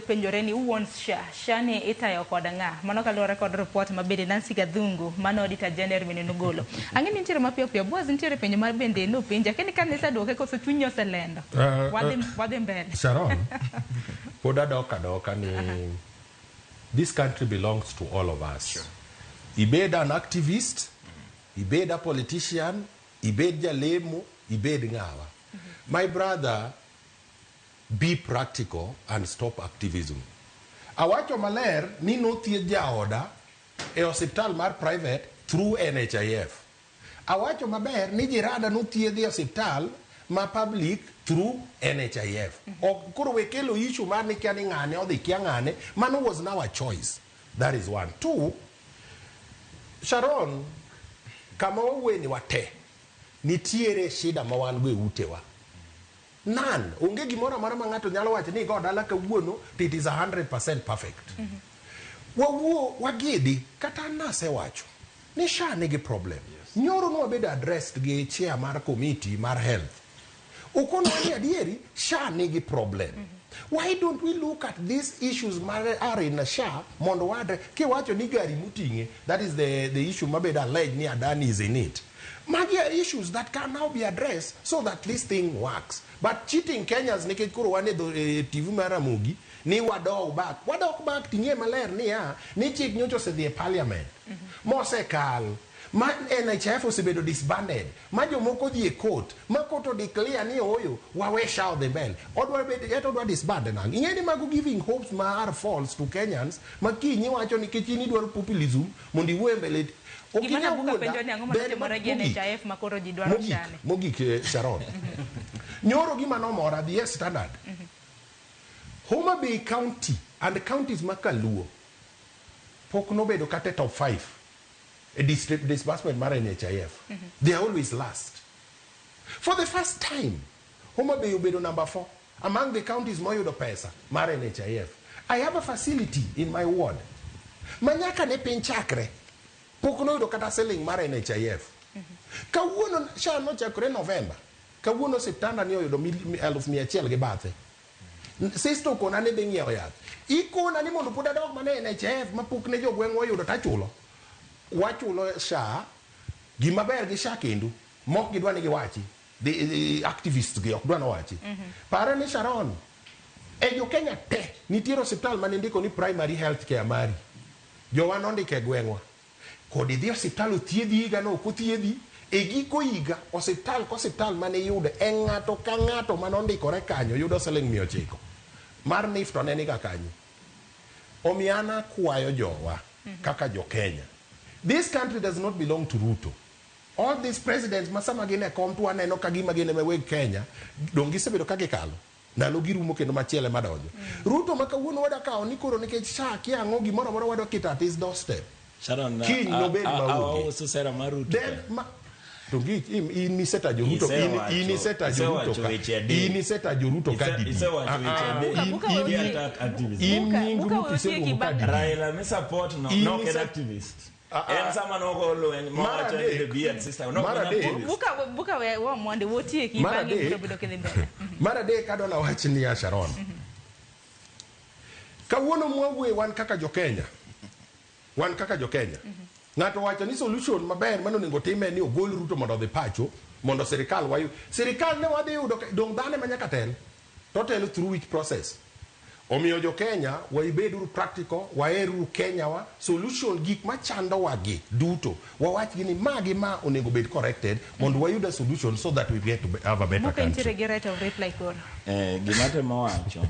penjore ni uwon SHA ni itayo koda ng'a mano kaluwore kod report mabende Nancy Gadhungu mano auditor general nogolo. Ang'e ni nitiere mapiyo piyo Boaz nitiere penjo mar bende no penja keni kanisa duoke koso chunyi oselendo wadhi mbele Sharon poda doka ni this country belongs to all of us. Sure. Ibed an activist, ibed a politician, ibed jalemo, ibed ngawa. My brother, be practical and stop activism. Awacho maler ni no thiedh jaoda e hospital mar private through NHIF. Awacho maber ni jirada no thiedh e hospital ma public through NHIF. Koro wekelo issue mar ni kia ni ng'ane odhi kia ng'ane, mano was now a choice. That is one. Two, Sharon, kama waweni wate, nitiere shida mawan go e utewa. None. Unge gimora mara mangato nyalo wacho ni God ala kawuono it is 100% perfect. Wawuo wagedi kata nase wacho ni SHA nigi problem. Nyoro no bedo addressed gi chair mar committee mar health. Ukono ni adieri SHA nigi problem. Why don't we look at these issues are in SHA mondo wadre ki wacho ni gari mutinge, that is the issue mabedo alleged ni Adani is in it. Magi are issues that can now be addressed so that this thing works. But cheating Kenyans nikech kuro wane TV mar Ramogi ni wadok back tinge maler ni ni chik nyocho se dhi parliament. Mosekal ma NHIF osebedo disbanded, ma jomoko dhi e court, ma court o declare ni oyo wawe SHA the bell. Odwa disbanded nang. Ingeni mago giving hopes ma are false to Kenyans, ma kinyi wacho ni kichini dwaro populism mondi wembele. Gimana buka penjo ni angoma nite moragi NHIF makoro jidwaro shane. Mogik Sharon. Nyoro gima no mora the standard. Homabay County and the counties makaluo pok no bedo kate top 5 a disbursement mar NHIF. They are always last. For the first time, Homabay obedo number 4 among the counties moyudo pesa mar NHIF. I have a facility in my ward. Manyaka ne piny chakre pok no yudo kata selling mar NHIF. Kawuono SHA no chakre November. Kawuono September ni oyudo 1,100 gi bathe. Sisto kona ne bengi yath. Ikona ni mondo poda dog mane NHIF mapok ne jogweng' oyudo tachulo. Wachulo SHA gima ber gi SHA kendo mok gidwa ni giwachi. The activists gi ok dwa no wachi. Para ni Sharon e jo Kenya te nitiere hospital mane ndiko ni primary health care mari. Jowa nondike gweng'wa. Kodi dhi hospital othiedhi higa no okothiedhi e giko higa hospital mane yude e ng'ato ka ng'ato manondikore kanyo yudo siling 900 mar nifto ne niga kanyo. Omiana kwayo jowa kaka jo Kenya. This country does not belong to Ruto. All these presidents masama gine kom tu aneno kagima gine meweg Kenya dongi sebedo kagikalo ndalo girumo kendo machiele madonjo. Ruto makawuono wada kao ni koro nikech SHA kia ang'o gimoro moro wada kita at his doorstep. Sharon, so sera maruto. Then Tungi ini seta joruto kadi. Raila me support no activist. And someone go low and more the beard sister. No buka we wa mwande wotie ki bangi budo kende mbele. Mara de kadona wachini ya Sharon. Kawuono mwabwe wan kaka jo Kenya. Ngato wacho ni solution maber mano nego time ni ogol Ruto mondo dhi pacho mondo sirikal wayu. Sirikal ne wadhi yudo dong dhane manyaka tel. Total through which process. Omiyo jo Kenya waibedu practical waeru Kenya wa solution gik machando wagi duto. Wawach gini magi ma onego bed corrected mondo wayuda solution so that we get to have a better country. Muka intire gereta of reply koro. Gimate mawacho.